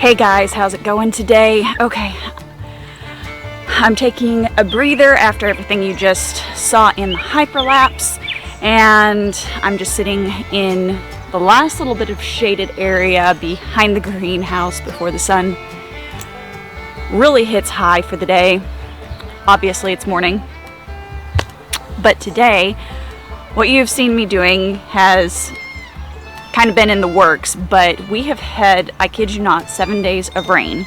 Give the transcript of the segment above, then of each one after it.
Hey guys, how's it going today? Okay, I'm taking a breather after everything you just saw in the hyperlapse, and I'm just sitting in the last little bit of shaded area behind the greenhouse before the sun really hits high for the day. Obviously it's morning, but today what you've seen me doing has kind of been in the works, but we have had, I kid you not, 7 days of rain.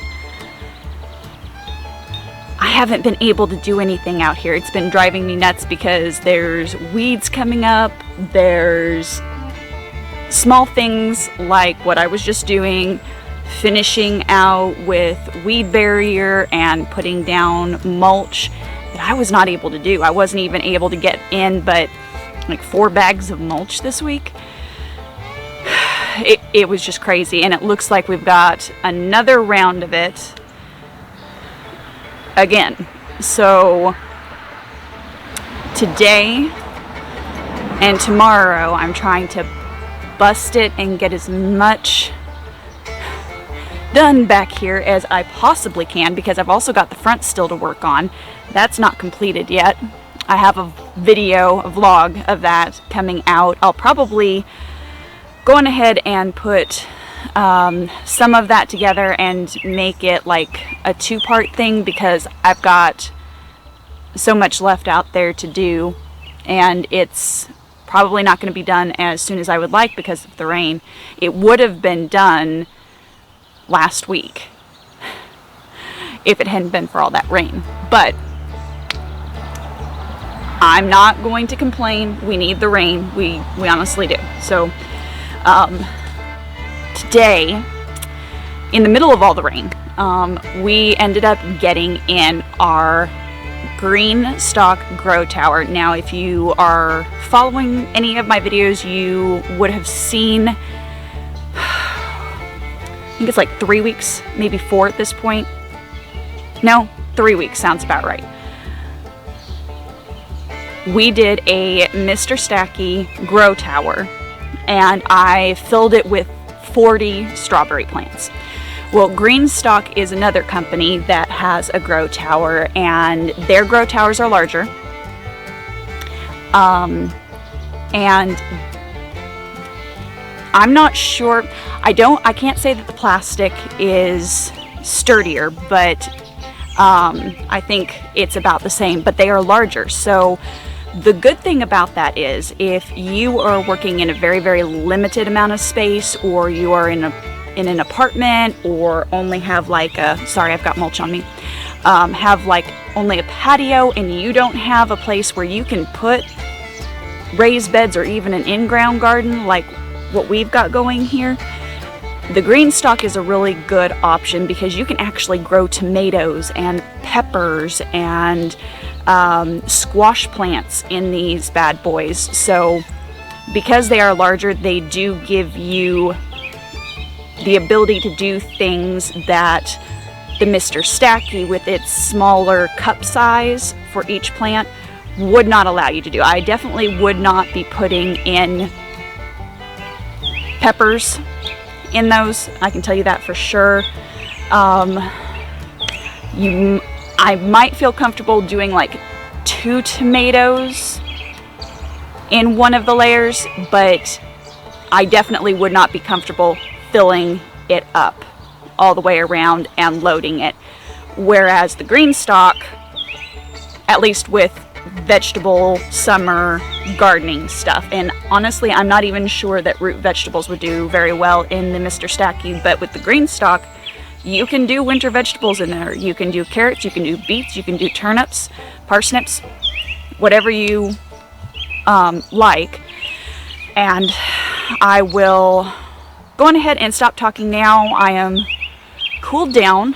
I haven't been able to do anything out here. It's been driving me nuts because there's weeds coming up, there's small things like what I was just doing, finishing out with weed barrier and putting down mulch that I was not able to do. I wasn't even able to get in but like 4 bags of mulch this week. It was just crazy, and it looks like we've got another round of it again. So today and tomorrow I'm trying to bust it and get as much done back here as I possibly can, because I've also got the front still to work on. That's not completed yet. I have a video, a vlog of that coming out. I'll probably go on ahead and put some of that together and make it like a 2-part thing, because I've got so much left out there to do, and it's probably not going to be done as soon as I would like because of the rain. It would have been done last week if it hadn't been for all that rain, but I'm not going to complain. We need the rain. We honestly do. So today, in the middle of all the rain, we ended up getting in our Green Stalk Grow Tower. Now, if you are following any of my videos, you would have seen, I think it's like 3 weeks, maybe 4 at this point. No, 3 weeks sounds about right. We did a Mr. Stacky Grow Tower, and I filled it with 40 strawberry plants. Well, GreenStalk is another company that has a grow tower, and their grow towers are larger. And I'm not sure, I can't say that the plastic is sturdier, but I think it's about the same, but they are larger. So the good thing about that is, if you are working in a very, very limited amount of space, or you are in an apartment, or only have like a, sorry, I've got mulch on me, have like only a patio, and you don't have a place where you can put raised beds or even an in-ground garden like what we've got going here, the GreenStalk is a really good option, because you can actually grow tomatoes and peppers and squash plants in these bad boys. So because they are larger, they do give you the ability to do things that the Mr. Stacky, with its smaller cup size for each plant, would not allow you to do. I definitely would not be putting in peppers in those, I can tell you that for sure. I might feel comfortable doing like 2 tomatoes in one of the layers, but I definitely would not be comfortable filling it up all the way around and loading it. Whereas the GreenStalk, at least with vegetable summer gardening stuff, and honestly I'm not even sure that root vegetables would do very well in the Mr. Stacky, but with the GreenStalk you can do winter vegetables in there. You can do carrots, you can do beets, you can do turnips, parsnips, whatever you like. And I will go on ahead and stop talking now. I am cooled down,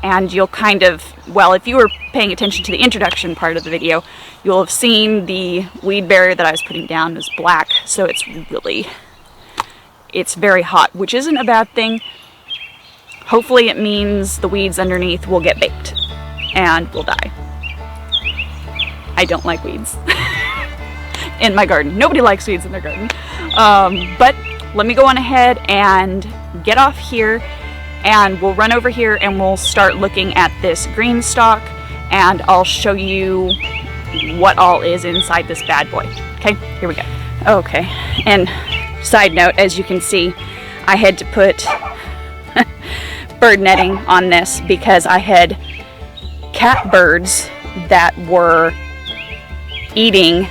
and you'll kind of, well, if you were paying attention to the introduction part of the video, you'll have seen the weed barrier that I was putting down is black, so it's very hot, which isn't a bad thing. Hopefully it means the weeds underneath will get baked and will die. I don't like weeds in my garden. Nobody likes weeds in their garden. But let me go on ahead and get off here and we'll run over here and we'll start looking at this GreenStalk, and I'll show you what all is inside this bad boy. Okay, here we go. Okay, and side note, as you can see, I had to put bird netting on this because I had catbirds that were eating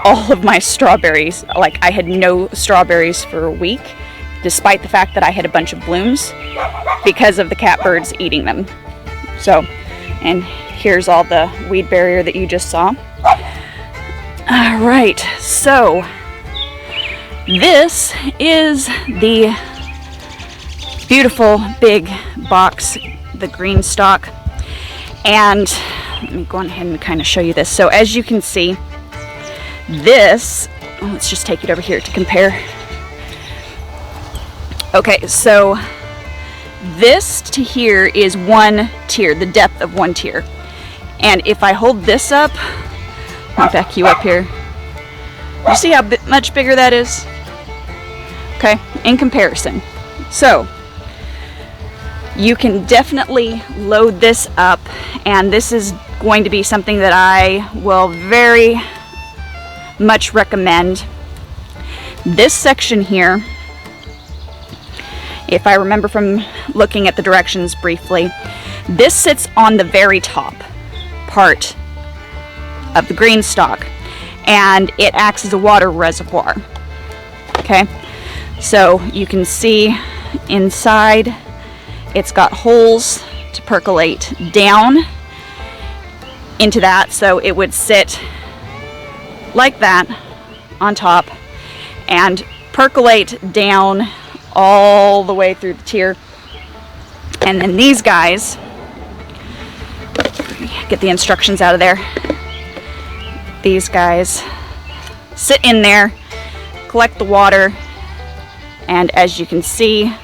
all of my strawberries. Like, I had no strawberries for a week, despite the fact that I had a bunch of blooms, because of the catbirds eating them. So, and here's all the weed barrier that you just saw. Alright, so this is the beautiful big box, the GreenStalk. And let me go ahead and kind of show you this. So as you can see, this, let's just take it over here to compare. Okay, so this to here is one tier, the depth of one tier. And if I hold this up, I'll back you up here. You see how much bigger that is? Okay, in comparison. So you can definitely load this up, and this is going to be something that I will very much recommend. This section here, if I remember from looking at the directions briefly, this sits on the very top part of the GreenStalk, and it acts as a water reservoir. Okay, so you can see inside it's got holes to percolate down into that, so it would sit like that on top and percolate down all the way through the tier. And then these guys, get the instructions out of there, these guys sit in there, collect the water, and as you can see,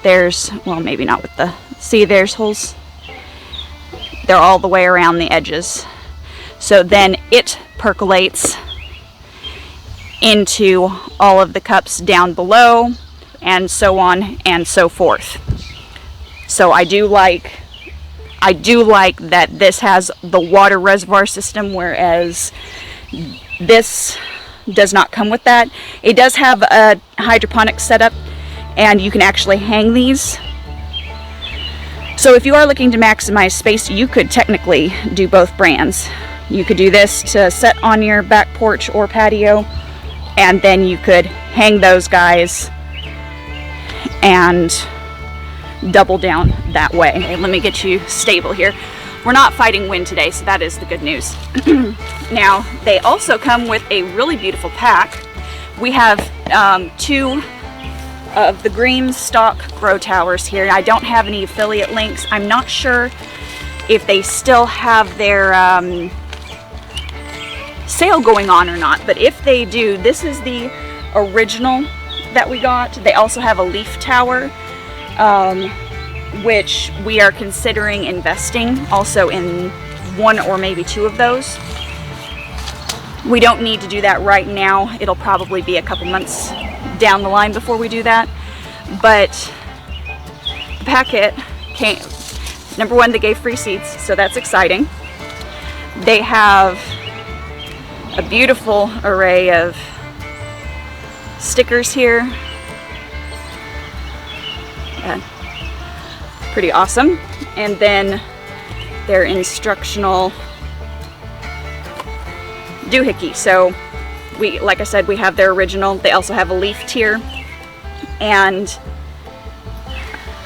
there's, well, maybe not with the, see, there's holes. They're all the way around the edges. So then it percolates into all of the cups down below, and so on and so forth. So I do like that this has the water reservoir system, whereas this does not come with that. It does have a hydroponic setup, and you can actually hang these. So if you are looking to maximize space, you could technically do both brands. You could do this to set on your back porch or patio, and then you could hang those guys and double down that way. Okay, let me get you stable here. We're not fighting wind today, so that is the good news. Now, they also come with a really beautiful pack. We have two of the Green Stalk Grow Towers here. I don't have any affiliate links. I'm not sure if they still have their sale going on or not, but if they do, this is the original that we got. They also have a leaf tower, which we are considering investing also in one or maybe two of those. We don't need to do that right now. It'll probably be a couple months down the line before we do that. But the packet came, number one, they gave free seeds, so that's exciting. They have a beautiful array of stickers here. Pretty awesome. And then their instructional doohickey. So we, like I said, we have their original. They also have a leaf tier, and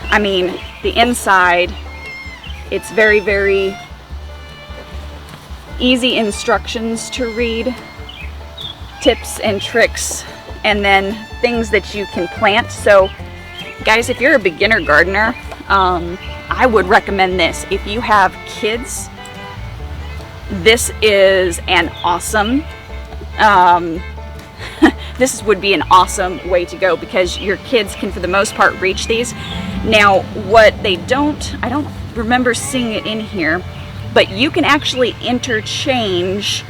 I mean, the inside, it's very, very easy instructions to read, tips and tricks, and then things that you can plant. So guys, if you're a beginner gardener, I would recommend this. If you have kids, this is an awesome this would be an awesome way to go, because your kids can for the most part reach these. Now what they don't, I don't remember seeing it in here, but you can actually interchange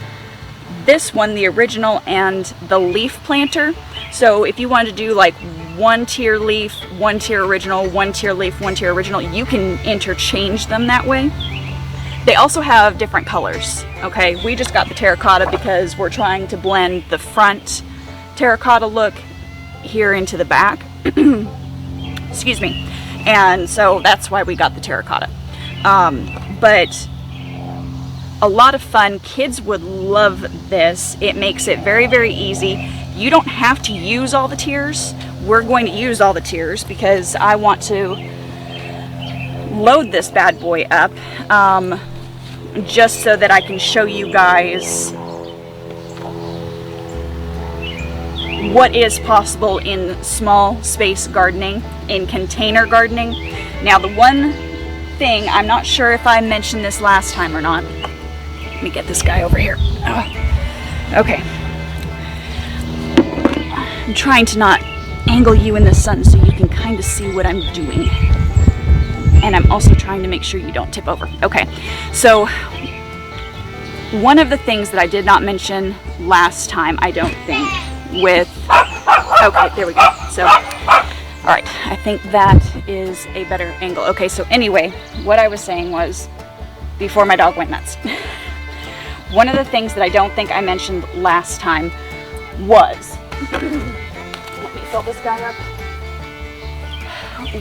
this one, the original, and the leaf planter. So if you want to do like one tier leaf, one tier original, one tier leaf, one tier original. You can interchange them that way. They also have different colors, okay? We just got the terracotta because we're trying to blend the front terracotta look here into the back. Excuse me. And so that's why we got the terracotta. But a lot of fun. Kids would love this. It makes it very, very easy. You don't have to use all the tiers. We're going to use all the tiers because I want to load this bad boy up just so that I can show you guys what is possible in small space gardening, in container gardening. Now, the one thing, I'm not sure if I mentioned this last time or not. Let me get this guy over here. Okay. I'm trying to not angle you in the sun so you can kind of see what I'm doing. And I'm also trying to make sure you don't tip over. Okay, so one of the things that I did not mention last time, I don't think, with, okay, there we go. So, all right, I think that is a better angle. Okay, so anyway, what I was saying was, before my dog went nuts, one of the things that I don't think I mentioned last time was, let me fill this guy up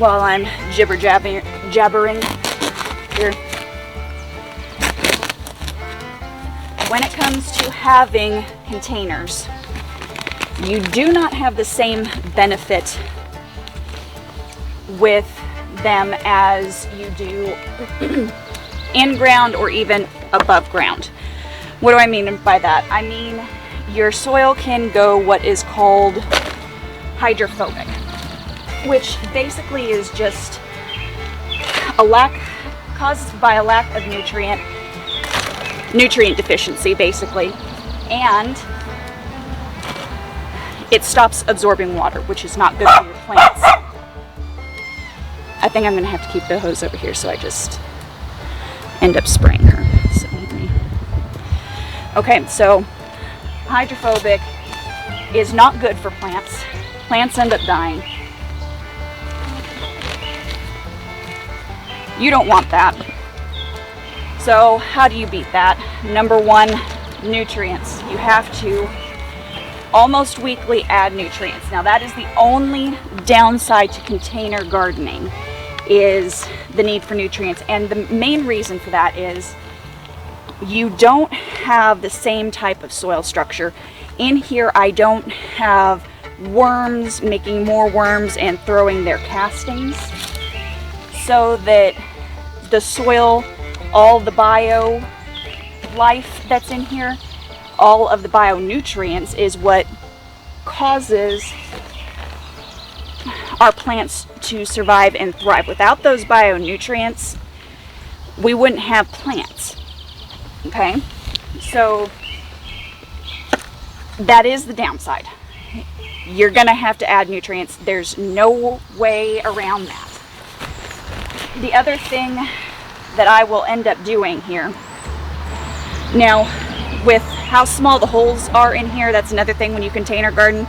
while I'm jabbering here. When it comes to having containers, you do not have the same benefit with them as you do in ground or even above ground. What do I mean by that? I mean your soil can go what is called hydrophobic, which basically is just caused by a lack of nutrient deficiency, basically, and it stops absorbing water, which is not good for your plants. I think I'm going to have to keep the hose over here, so I just end up spraying her. So, okay, so hydrophobic is not good for plants. Plants end up dying. You don't want that. So how do you beat that? Number one, nutrients. You have to almost weekly add nutrients. Now that is the only downside to container gardening, is the need for nutrients. And the main reason for that is you don't have the same type of soil structure. In here I don't have worms making more worms and throwing their castings, so that the soil, all the bio life that's in here, all of the bionutrients is what causes our plants to survive and thrive. Without those bionutrients, we wouldn't have plants. Okay? So that is the downside. You're gonna have to add nutrients. There's no way around that. The other thing that I will end up doing here, now with how small the holes are in here, that's another thing when you container garden,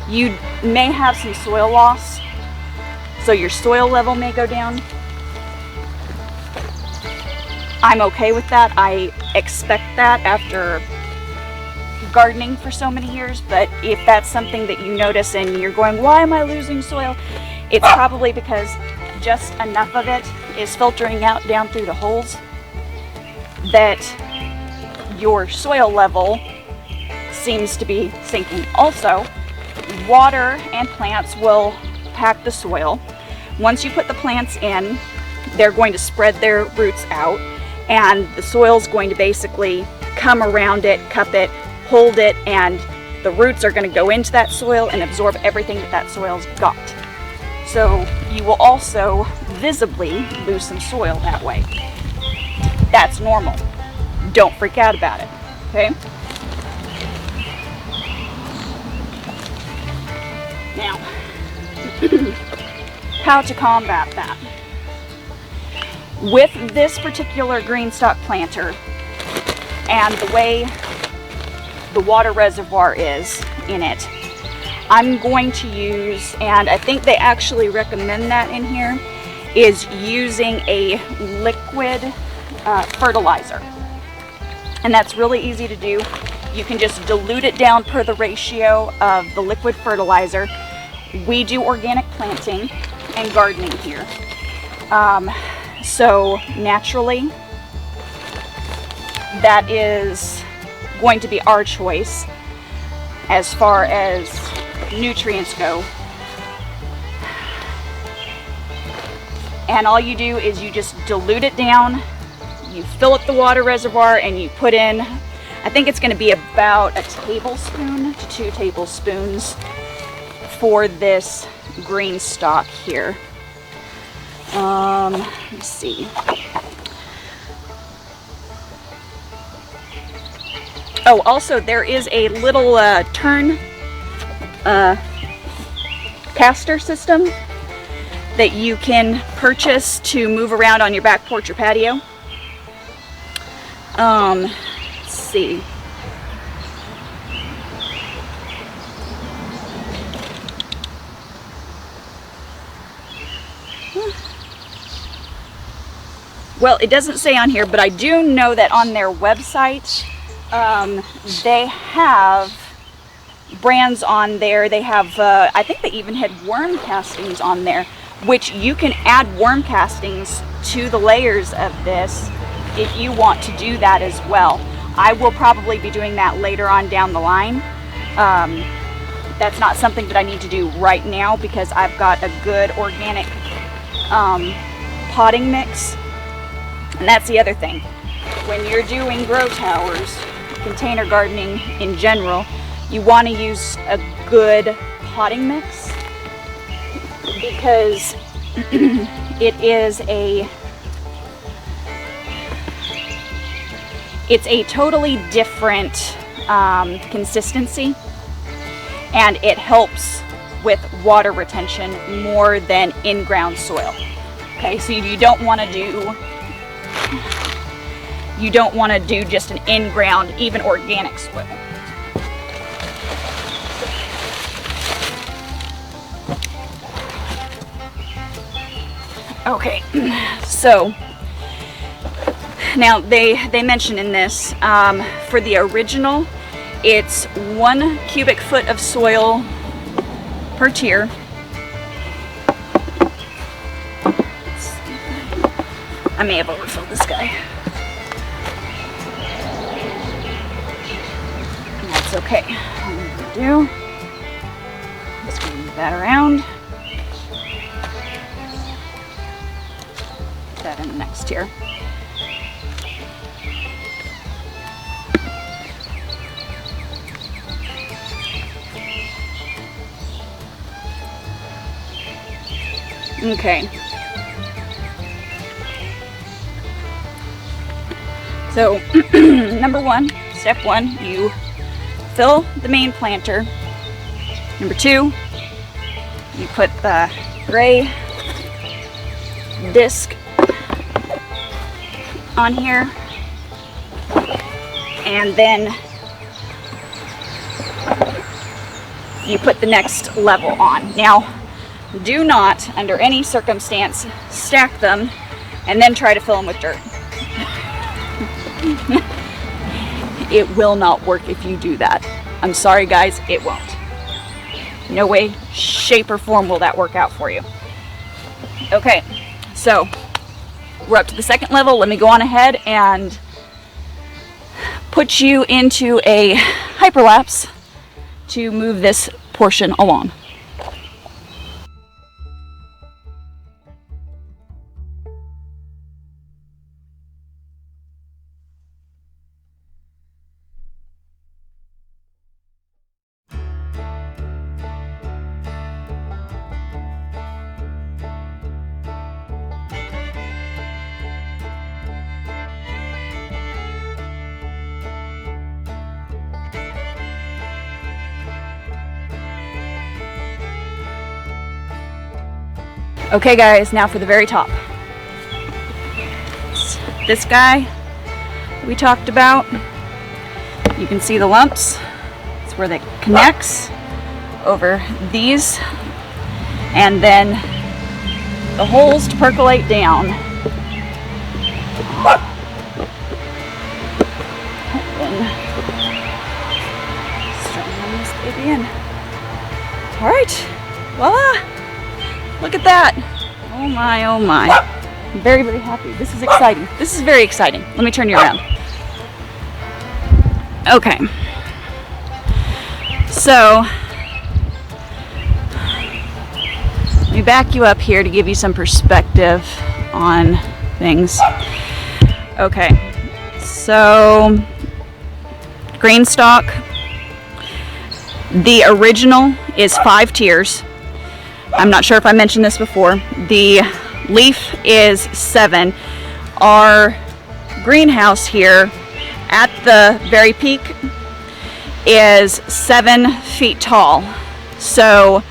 you may have some soil loss, so your soil level may go down. I'm okay with that. I expect that after gardening for so many years, but if that's something that you notice and you're going, why am I losing soil? It's probably because just enough of it is filtering out down through the holes that your soil level seems to be sinking. Also, water and plants will pack the soil. Once you put the plants in, they're going to spread their roots out, and the soil's going to basically come around it, cup it, hold it, and the roots are going to go into that soil and absorb everything that that soil's got. So you will also visibly lose some soil that way. That's normal. Don't freak out about it, okay? Now, how to combat that. With this particular GreenStalk planter and the way the water reservoir is in it, I'm going to use, and I think they actually recommend that in here, is using a liquid fertilizer. And that's really easy to do. You can just dilute it down per the ratio of the liquid fertilizer. We do organic planting and gardening here. So naturally, that is going to be our choice as far as nutrients go. And all you do is you just dilute it down, you fill up the water reservoir, and you put in, I think it's going to be about a tablespoon to 2 tablespoons for this green stalk here. Let's see. Oh, also there is a little turn caster system that you can purchase to move around on your back porch or patio. Let's see. Well, it doesn't say on here, but I do know that on their website, they have brands on there. They have, I think they even had worm castings on there, which you can add worm castings to the layers of this if you want to do that as well. I will probably be doing that later on down the line. That's not something that I need to do right now because I've got a good organic potting mix. And that's the other thing. When you're doing grow towers, container gardening in general, you want to use a good potting mix because it's a totally different consistency, and it helps with water retention more than in-ground soil. Okay, so you don't want to do just an in-ground, even organic soil. Okay, so now they mention in this, for the original, it's 1 cubic foot of soil per tier. I may have overfilled this guy. And that's okay. What I'm going to do, just move that around. Put that in the next tier. Okay. So, number one, step one, you fill the main planter. Number two, you put the gray disc on here, and then you put the next level on. Now, do not, under any circumstance, stack them and then try to fill them with dirt. It will not work if you do that. I'm sorry guys, it won't. No way, shape, or form will that work out for you. Okay, so we're up to the second level. Let me go on ahead and put you into a hyperlapse to move this portion along. Okay guys, now for the very top. This guy we talked about, you can see the lumps. It's where that connects over these, and then the holes to percolate down. All right, voila, look at that. Oh my, oh my. I'm very, very happy. This is exciting. This is very exciting. Let me turn you around. Okay, so let me back you up here to give you some perspective on things. Okay, so GreenStalk, the original is 5 tiers. I'm not sure if I mentioned this before. The leaf is 7. Our greenhouse here at the very peak is 7 feet tall. So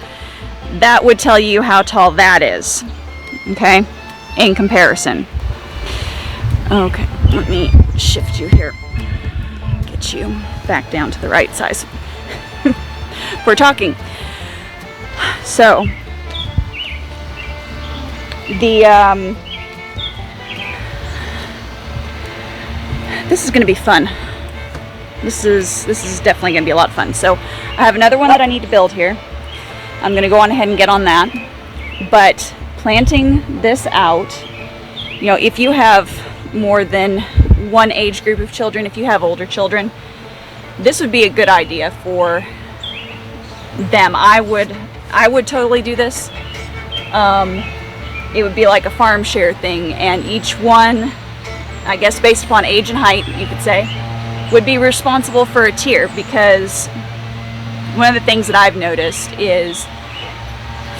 that would tell you how tall that is, okay, in comparison. Okay, let me shift you here, get you back down to the right size. We're talking. So the this is going to be fun. This is definitely going to be a lot of fun. So I have another one that I need to build here. I'm going to go on ahead and get on that. But planting this out, you know, if you have more than one age group of children, if you have older children, this would be a good idea for them. I would totally do this. It would be like a farm share thing, and each one, I guess based upon age and height, you could say, would be responsible for a tier, because one of the things that I've noticed is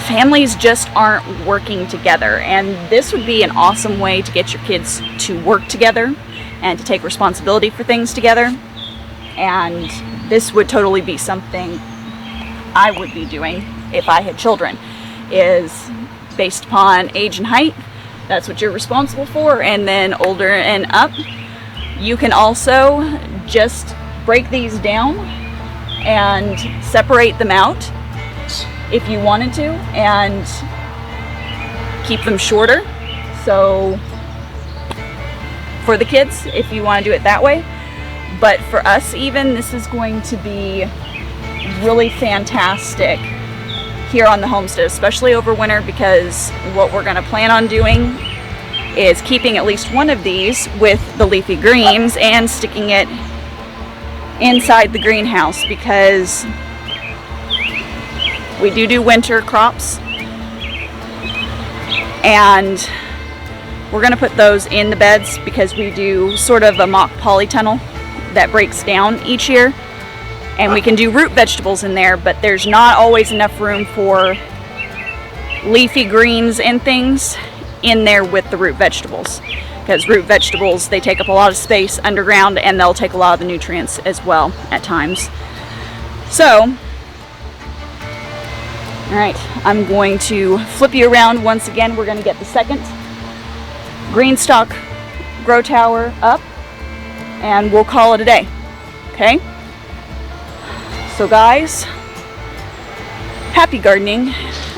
families just aren't working together, and this would be an awesome way to get your kids to work together and to take responsibility for things together. And this would totally be something I would be doing if I had children, is based upon age and height, that's what you're responsible for, and then older and up, you can also just break these down and separate them out if you wanted to, and keep them shorter. So for the kids, if you want to do it that way. But for us even, this is going to be really fantastic here on the homestead, especially over winter, because what we're going to plan on doing is keeping at least one of these with the leafy greens and sticking it inside the greenhouse, because we do winter crops, and we're going to put those in the beds because we do sort of a mock polytunnel that breaks down each year. And we can do root vegetables in there, but there's not always enough room for leafy greens and things in there with the root vegetables. Because root vegetables, they take up a lot of space underground, and they'll take a lot of the nutrients as well at times. So, alright, I'm going to flip you around once again. We're going to get the second GreenStalk Grow Tower up, and we'll call it a day. Okay? So guys, happy gardening.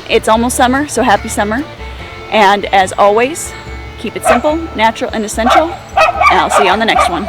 It's almost summer, so happy summer. And as always, keep it simple, natural, and essential. And I'll see you on the next one.